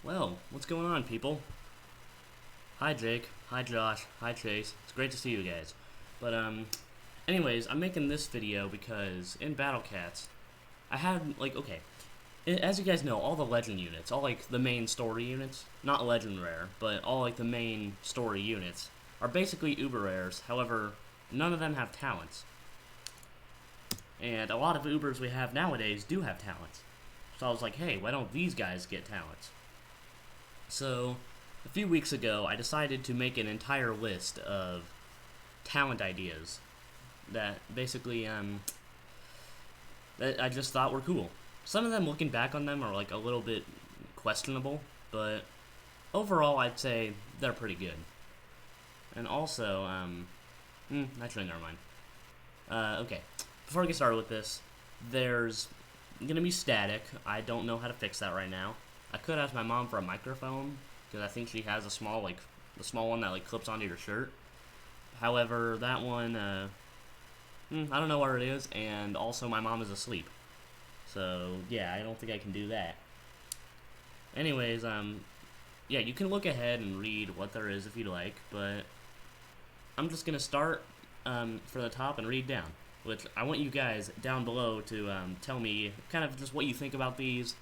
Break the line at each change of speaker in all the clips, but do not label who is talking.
Well, what's going on, people? Hi, Jake. Hi, Josh. Hi, Chase. It's great to see you guys. But, anyways, I'm making this video because in Battle Cats, I had, okay, as you guys know, all the legend units, all, the main story units, not legend rare, but all, the main story units, are basically uber rares. However, none of them have talents. And a lot of ubers we have nowadays do have talents. So I was like, hey, why don't these guys get talents? So, a few weeks ago, I decided to make an entire list of talent ideas that basically, that I just thought were cool. Some of them, looking back on them, are a little bit questionable, but overall, I'd say they're pretty good. And also, actually, never mind. Okay, before I get started with this, there's gonna be static. I don't know how to fix that right now. I could ask my mom for a microphone because I think she has a small, the small one that clips onto your shirt. However, that one, I don't know where it is, and also my mom is asleep. So yeah, I don't think I can do that. Anyways, yeah, you can look ahead and read what there is if you'd like, but I'm just gonna start for the top and read down. Which I want you guys down below to tell me kind of just what you think about these,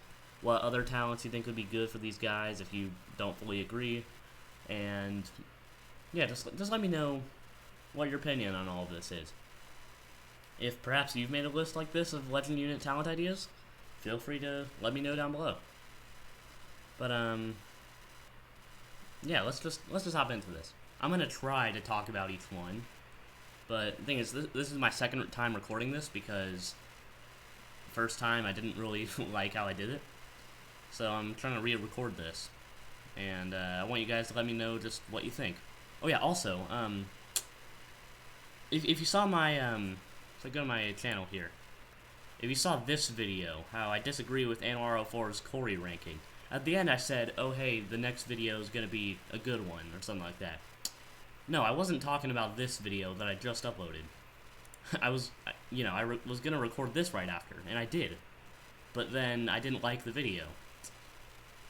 what other talents you think would be good for these guys if you don't fully agree, and yeah, just let me know what your opinion on all of this is. If perhaps you've made a list like this of legend unit talent ideas, feel free to let me know down below. But yeah, let's just hop into this. I'm gonna try to talk about each one, but the thing is, this is my second time recording this because first time I didn't really like how I did it. So I'm trying to re-record this, and I want you guys to let me know just what you think. Oh yeah, also, if you saw my, so go to my channel here. If you saw this video, how I disagree with Anwar04's Corey ranking, at the end I said, oh hey, the next video is going to be a good one, or something like that. No, I wasn't talking about this video that I just uploaded. I was going to record this right after, and I did. But then I didn't like the video.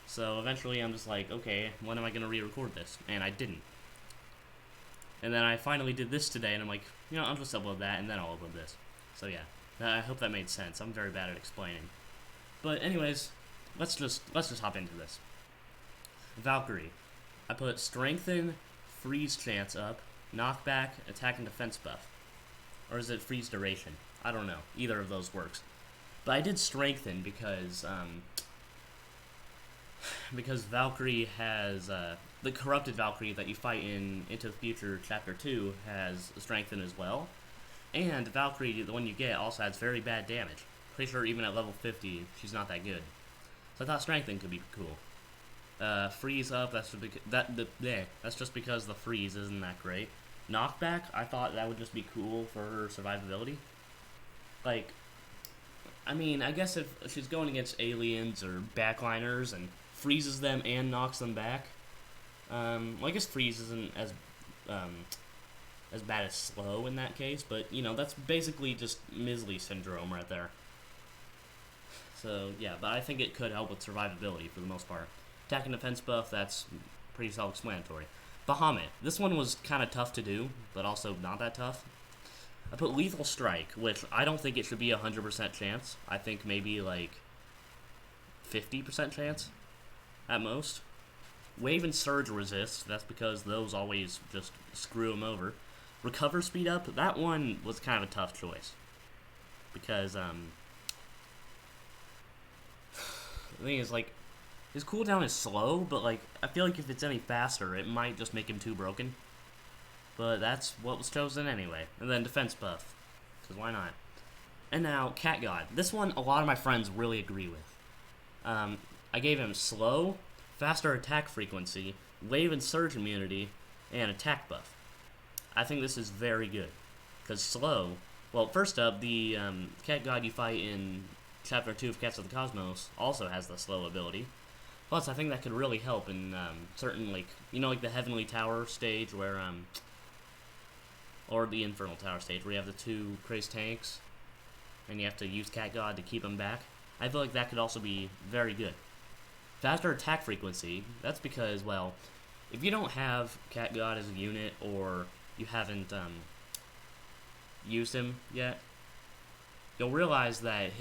So eventually I'm just like, okay, when am I going to re-record this? And I didn't. And then I finally did this today, and I'm like, I'll just upload that, and then I'll upload this. So yeah, I hope that made sense. I'm very bad at explaining. But anyways, let's just hop into this. Valkyrie. I put strengthen, freeze chance up, knockback, attack and defense buff. Or is it freeze duration? I don't know. Either of those works. But I did strengthen because Valkyrie has the corrupted Valkyrie that you fight in Into the Future Chapter 2 has strengthen as well. And Valkyrie, the one you get, also has very bad damage. Pretty sure even at level 50, she's not that good. So I thought strengthen could be cool. Freeze up, that's just because the freeze isn't that great. Knockback, I thought that would just be cool for her survivability. I guess if she's going against aliens or backliners and freezes them and knocks them back, I guess freeze isn't as bad as slow in that case, but that's basically just Misley syndrome right there. So yeah, but I think it could help with survivability for the most part. Attack and defense buff, that's pretty self-explanatory. Bahamut, this one was kind of tough to do, but also not that tough. I put lethal strike, which I don't think it should be 100% chance. I think maybe 50% chance at most. Wave and surge resist, that's because those always just screw them over. Recover speed up, that one was kind of a tough choice. Because, the thing is, his cooldown is slow, but, I feel like if it's any faster, it might just make him too broken. But that's what was chosen anyway. And then defense buff, because why not? And now, Cat God. This one, a lot of my friends really agree with. I gave him slow, faster attack frequency, wave and surge immunity, and attack buff. I think this is very good. Because slow, well, first up, the Cat God you fight in Chapter 2 of Cats of the Cosmos also has the slow ability. Plus, I think that could really help in certain, the Heavenly Tower stage where, or the Infernal Tower stage where you have the two crazed tanks, and you have to use Cat God to keep them back. I feel like that could also be very good. Faster attack frequency, that's because, well, if you don't have Cat God as a unit, or you haven't used him yet, you'll realize that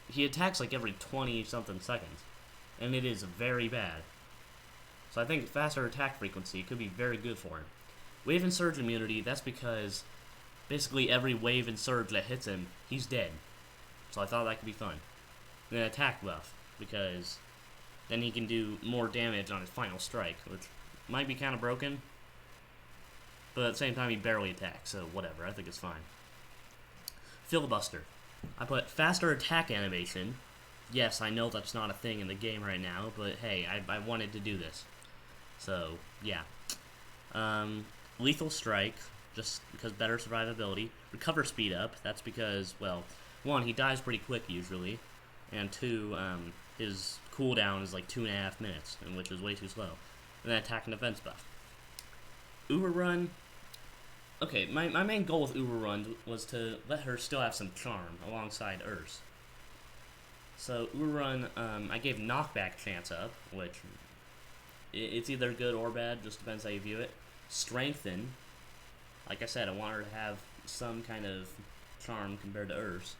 he attacks like every 20 something seconds, and it is very bad. So I think faster attack frequency could be very good for him. Wave and surge immunity, that's because basically every wave and surge that hits him, he's dead. So I thought that could be fun. And then attack buff, because then he can do more damage on his final strike, which might be kind of broken, but at the same time he barely attacks, so whatever, I think it's fine. Filibuster. I put faster attack animation. Yes, I know that's not a thing in the game right now, but hey, I wanted to do this. So, yeah. Lethal Strike, just because better survivability. Recover speed up, that's because, well, one, he dies pretty quick usually, and two, his cooldown is like 2.5 minutes, and which is way too slow. And then attack and defense buff. Uber Run. Okay, my main goal with Uber Run was to let her still have some charm alongside Urs. So Uber Run, I gave knockback chance up, which it's either good or bad, just depends how you view it. Strengthen. Like I said, I want her to have some kind of charm compared to Urs.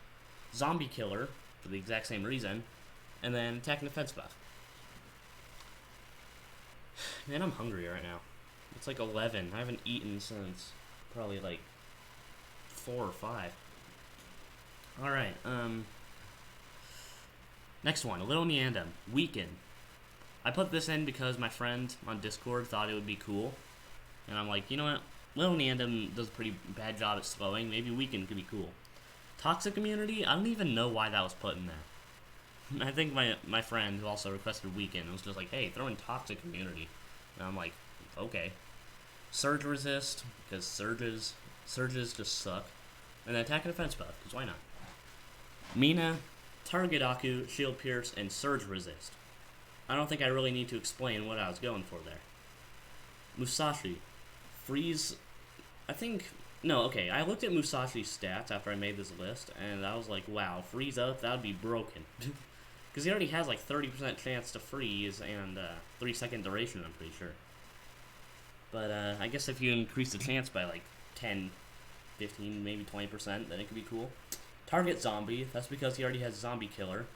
Zombie Killer, for the exact same reason. And then attack and defense buff. Man, I'm hungry right now. It's like 11. I haven't eaten since probably like 4 or 5. Alright, next one, Little Neandum. Weaken. I put this in because my friend on Discord thought it would be cool. And I'm like, you know what? Little Neandum does a pretty bad job at slowing. Maybe Weaken could be cool. Toxic Immunity? I don't even know why that was put in there. I think my friend who also requested Weaken was just like, hey, throw in Toxic Immunity. And I'm like, okay. Surge Resist, because surges just suck. And then Attack and Defense buff, because why not? Mina, Target Aku, Shield Pierce, and Surge Resist. I don't think I really need to explain what I was going for there. Musashi. Freeze. I looked at Musashi's stats after I made this list, and I was like, wow, freeze up, that would be broken. Because he already has like 30% chance to freeze and 3-second duration, I'm pretty sure. But I guess if you increase the chance by like 10, 15, maybe 20%, then it could be cool. Target Zombie, that's because he already has Zombie Killer.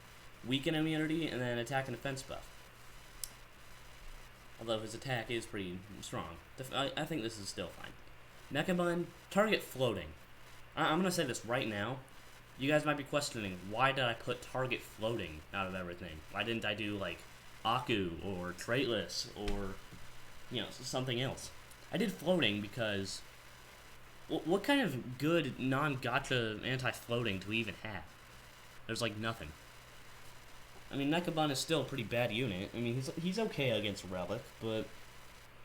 Weaken immunity, and then attack and defense buff. Although his attack is pretty strong. I think this is still fine. Mechabun, target floating. I'm going to say this right now. You guys might be questioning, why did I put target floating out of everything? Why didn't I do like Aku or Traitless or something else? I did floating because what kind of good non-gacha anti-floating do we even have? There's like nothing. I mean, Mechabun is still a pretty bad unit. I mean, he's okay against Relic, but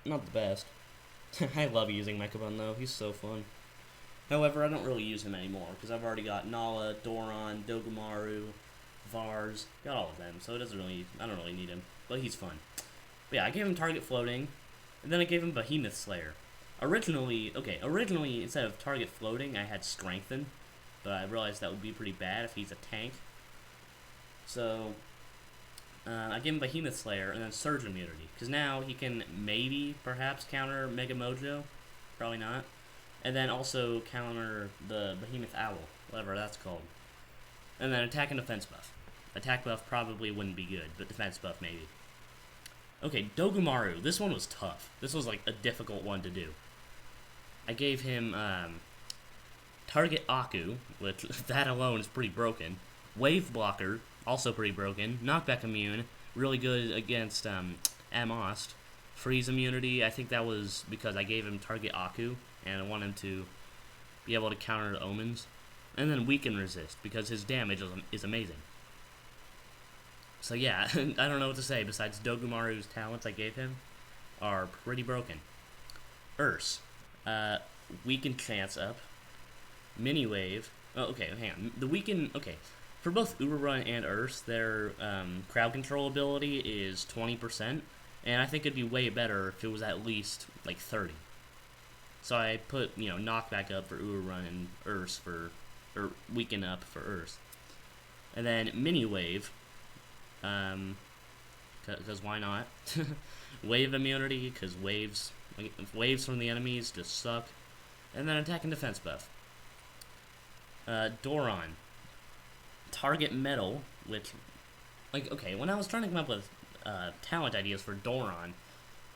not the best. I love using Mechabun though, he's so fun. However, I don't really use him anymore, because I've already got Nala, Doron, Dogomaru, Vars, got all of them, so I don't really need him, but he's fun. But yeah, I gave him target floating, and then I gave him Behemoth Slayer. Originally, instead of target floating, I had Strengthen, but I realized that would be pretty bad if he's a tank. So, I gave him Behemoth Slayer, and then Surge Immunity, because now he can perhaps counter Mega Mojo, probably not. And then also counter the Behemoth Owl, whatever that's called. And then attack and defense buff. Attack buff probably wouldn't be good, but defense buff maybe. Okay, Dogomaru. This one was tough. This was like a difficult one to do. I gave him target Aku, which that alone is pretty broken. Wave Blocker, also pretty broken. Knockback Immune, really good against Amost. Freeze Immunity, I think that was because I gave him target Aku, and I want him to be able to counter the Omens. And then Weaken Resist, because his damage is amazing. So yeah, I don't know what to say besides Dogomaru's talents I gave him are pretty broken. Urs. Weaken chance up. Mini Wave. Oh, okay, hang on. The Weaken, okay. For both Uber Run and Urs, their crowd control ability is 20%, and I think it'd be way better if it was at least like 30. So I put, knockback up for Uber Run and Urs or Weaken up for Urs. And then Mini Wave, because because why not? Wave immunity, because waves from the enemies just suck. And then attack and defense buff. Doron. Target metal, which, like, okay, when I was trying to come up with talent ideas for Doron,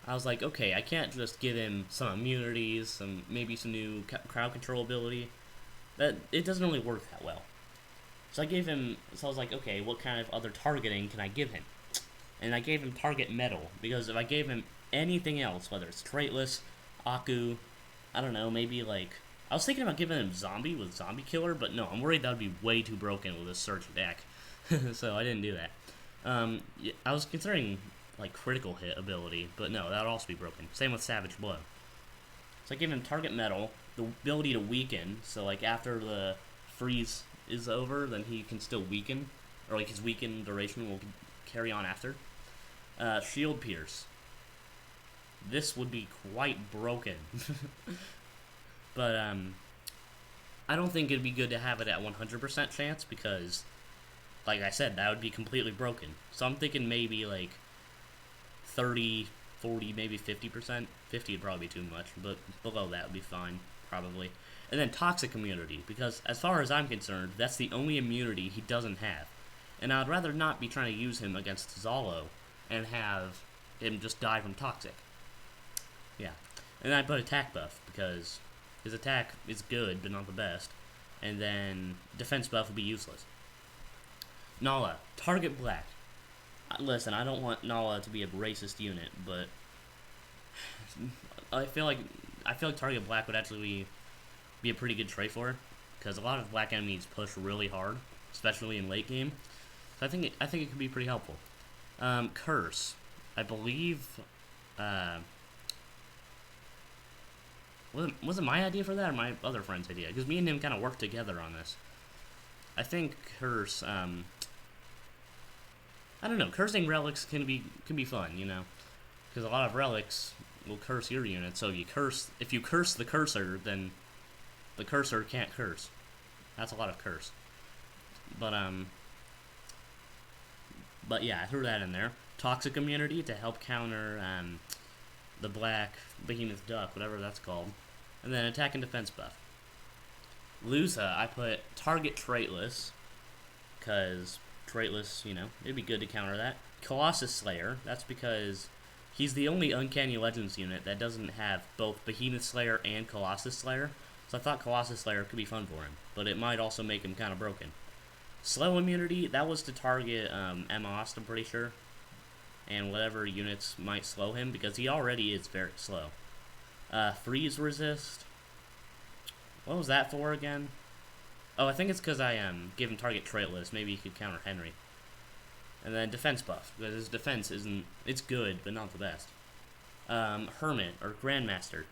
I was like, okay, I can't just give him some immunities, maybe some new crowd control ability. It doesn't really work that well. So I was like, okay, what kind of other targeting can I give him? And I gave him target metal, because if I gave him anything else, whether it's traitless, Aku, I don't know, maybe like, I was thinking about giving him zombie with zombie killer, but no, I'm worried that would be way too broken with a surge attack. So I didn't do that. I was considering like critical hit ability, but no, that would also be broken. Same with savage blow. So I gave him target metal, the ability to weaken, so like after the freeze is over, then he can still weaken, or like his weaken duration will carry on after. Shield pierce. This would be quite broken. But I don't think it'd be good to have it at 100% chance, because like I said, that would be completely broken. So I'm thinking maybe like 30, 40, maybe 50%. 50 would probably be too much, but below that would be fine, probably. And then toxic immunity, because as far as I'm concerned, that's the only immunity he doesn't have. And I'd rather not be trying to use him against Zalo and have him just die from toxic. Yeah. And then I put attack buff, because his attack is good, but not the best. And then defense buff would be useless. Nala, target black. Listen, I don't want Nala to be a racist unit, but I feel like target black would actually be a pretty good trait for her, because a lot of black enemies push really hard, especially in late game. So I think it could be pretty helpful. Curse, I believe. Was it my idea for that, or my other friend's idea? Because me and him kind of worked together on this. I think Curse. I don't know. Cursing relics can be fun, you know, because a lot of relics will curse your unit. So if you curse the cursor, then the cursor can't curse. That's a lot of curse. But yeah, I threw that in there. Toxic immunity to help counter the black behemoth duck, whatever that's called, and then attack and defense buff. Lusa, I put target traitless, because traitless, you know, it'd be good to counter that. Colossus Slayer, that's because he's the only Uncanny Legends unit that doesn't have both Behemoth Slayer and Colossus Slayer, so I thought Colossus Slayer could be fun for him, but it might also make him kind of broken. Slow immunity, that was to target Emost, I'm pretty sure, and whatever units might slow him, because he already is very slow. Freeze resist, what was that for again? Oh, I think it's because I gave him target traitless. Maybe he could counter Henry. And then defense buff, because his defense it's good, but not the best. Hermit, or Grandmaster.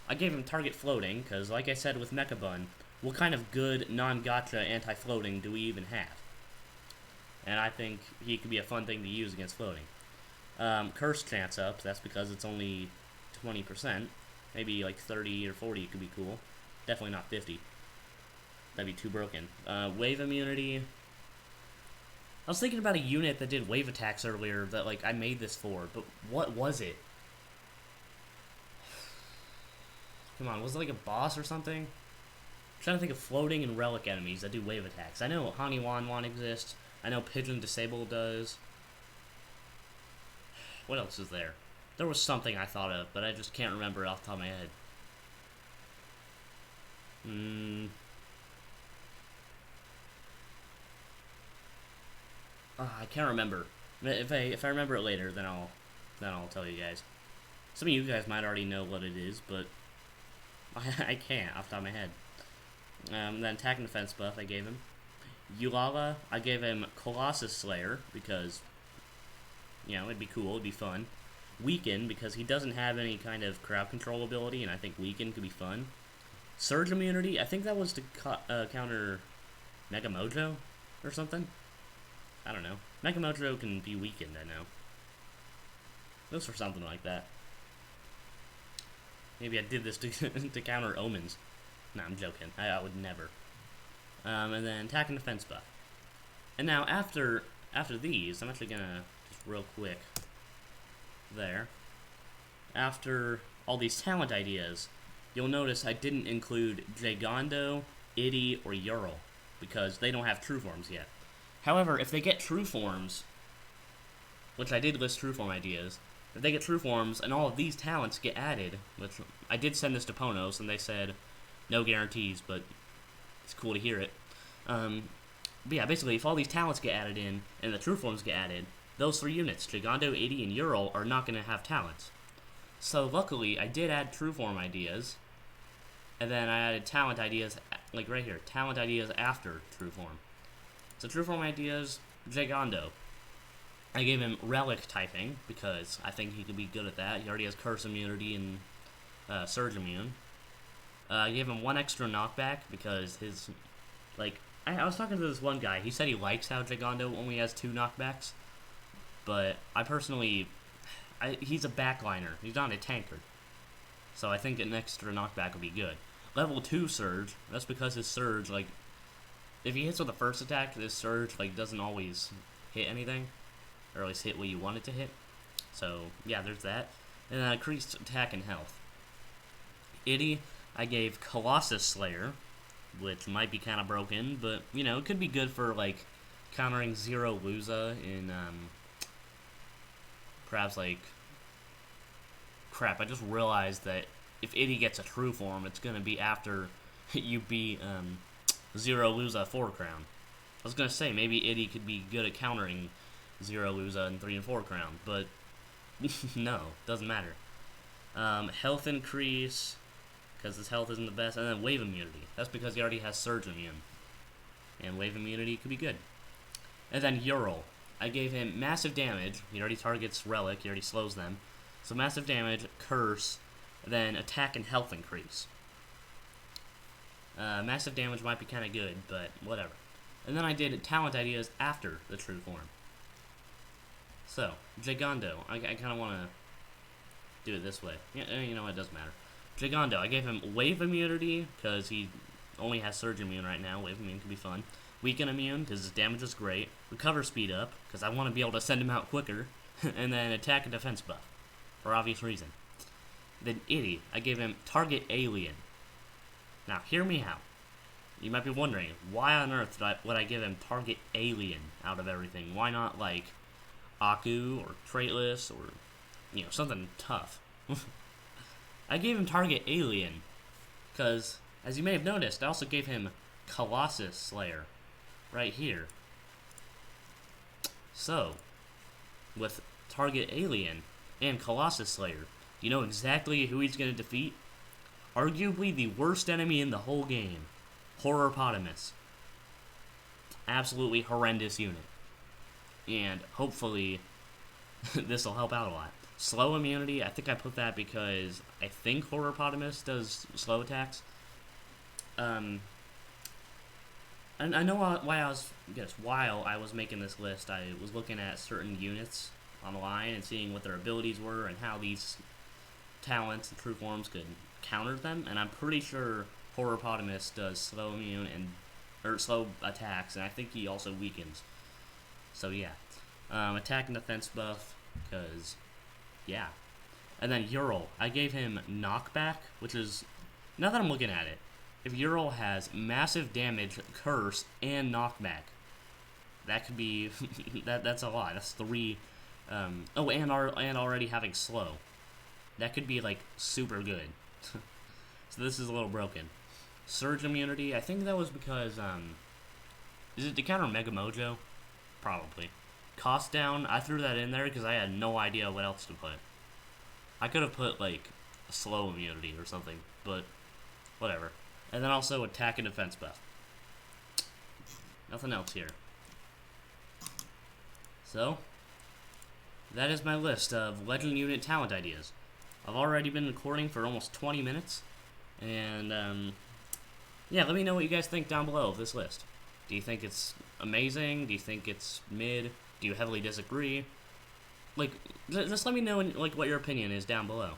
I gave him target floating, because like I said with Mechabun, what kind of good non-gotcha anti-floating do we even have? And I think he could be a fun thing to use against floating. Curse chance up, that's because it's only 20%. Maybe like 30 or 40 could be cool. Definitely not 50. That'd be too broken. Wave immunity. I was thinking about a unit that did wave attacks earlier that like I made this for, but what was it? Come on, was it like a boss or something? I'm trying to think of floating and relic enemies that do wave attacks. I know Hani Wanwan exists. I know Pigeon Disable does. What else is there? There was something I thought of, but I just can't remember it off the top of my head. I can't remember. If I remember it later, then I'll tell you guys. Some of you guys might already know what it is, but I can't off the top of my head. Then attack and defense buff I gave him. Eulala, I gave him Colossus Slayer because, you know, it'd be cool, it'd be fun. Weaken, because he doesn't have any kind of crowd control ability, and I think Weaken could be fun. Surge immunity, I think that was to counter Mega Mojo or something. I don't know. Mega Mojo can be weakened, I know. It was for something like that. Maybe I did this to counter Omens. No, I'm joking. I would never. And then attack and defense buff. And now after these, I'm actually gonna just real quick. There. After all these talent ideas, you'll notice I didn't include Gigando, Itty, or Ural, because they don't have true forms yet. However, if they get true forms, which I did list true form ideas, if they get true forms and all of these talents get added, which I did send this to Ponos and they said no guarantees, but it's cool to hear it. But yeah, basically, if all these talents get added in and the true forms get added, those 3 units, Gigando, Itty, and Ural, are not going to have talents. So luckily, I did add true form ideas, and then I added talent ideas, like right here, talent ideas after true form. So true form ideas, Gigando. I gave him relic typing, because I think he could be good at that. He already has curse immunity and surge immune. I gave him 1 extra knockback, because his, like, I was talking to this one guy, he said he likes how Gigando only has 2 knockbacks, but I personally, he's a backliner, he's not a tanker, so I think an extra knockback would be good. Level 2 surge, that's because his surge, like, if he hits with the first attack, his surge, like, doesn't always hit anything, or at least hit what you want it to hit, so, yeah, there's that. And then increased attack and health. Itty, I gave Colossus Slayer, which might be kind of broken, but, you know, it could be good for, like, countering Zero Luza in, perhaps, like, crap, I just realized that if Itty gets a true form, it's gonna be after you beat, Zero Luza 4 Crown. I was gonna say, maybe Itty could be good at countering Zero Luza in 3 and 4 Crown, but, no, doesn't matter. Health increase, because his health isn't the best, and then wave immunity. That's because he already has surge immune, and wave immunity could be good. And then Ural, I gave him massive damage. He already targets relic, he already slows them, so massive damage, curse, then attack and health increase. Massive damage might be kind of good, but whatever. And then I did talent ideas after the true form. So, Gigando, I kind of want to do it this way. Yeah, you know what, it doesn't matter. Gigando, I gave him wave immunity, because he only has surge immune right now. Wave immune could be fun. Weaken immune, because his damage is great. Recover speed up, because I want to be able to send him out quicker. And then attack and defense buff, for obvious reason. Then Itty, I gave him target alien. Now, hear me out. You might be wondering, why on earth would I give him target alien out of everything? Why not, like, Aku, or Traitless, or, you know, something tough? I gave him target alien, because, as you may have noticed, I also gave him Colossus Slayer, right here. So, with target alien and Colossus Slayer, you know exactly who he's going to defeat? Arguably the worst enemy in the whole game, Horrorpotamus. Absolutely horrendous unit. And hopefully, this will help out a lot. Slow immunity, I think I put that because I think Horrorpotamus does slow attacks. And I know while I was making this list, I was looking at certain units online and seeing what their abilities were and how these talents and true forms could counter them. And I'm pretty sure Horrorpotamus does slow immune or slow attacks, and I think he also weakens. So yeah, attack and defense buff, because yeah. And then Ural, I gave him knockback, which is, now that I'm looking at it, if Ural has massive damage, curse, and knockback, that could be, that's a lot. That's 3, and already having slow. That could be, like, super good. So this is a little broken. Surge immunity, I think that was because, is it to counter Mega Mojo? Probably. Cost down, I threw that in there because I had no idea what else to put. I could have put, like, a slow immunity or something, but whatever. And then also attack and defense buff. Nothing else here. So, that is my list of Legend Unit talent ideas. I've already been recording for almost 20 minutes, and, yeah, let me know what you guys think down below of this list. Do you think it's amazing? Do you think it's mid? Do you heavily disagree? Like, just let me know, like, what your opinion is down below.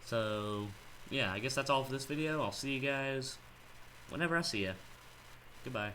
So, yeah, I guess that's all for this video. I'll see you guys whenever I see you. Goodbye.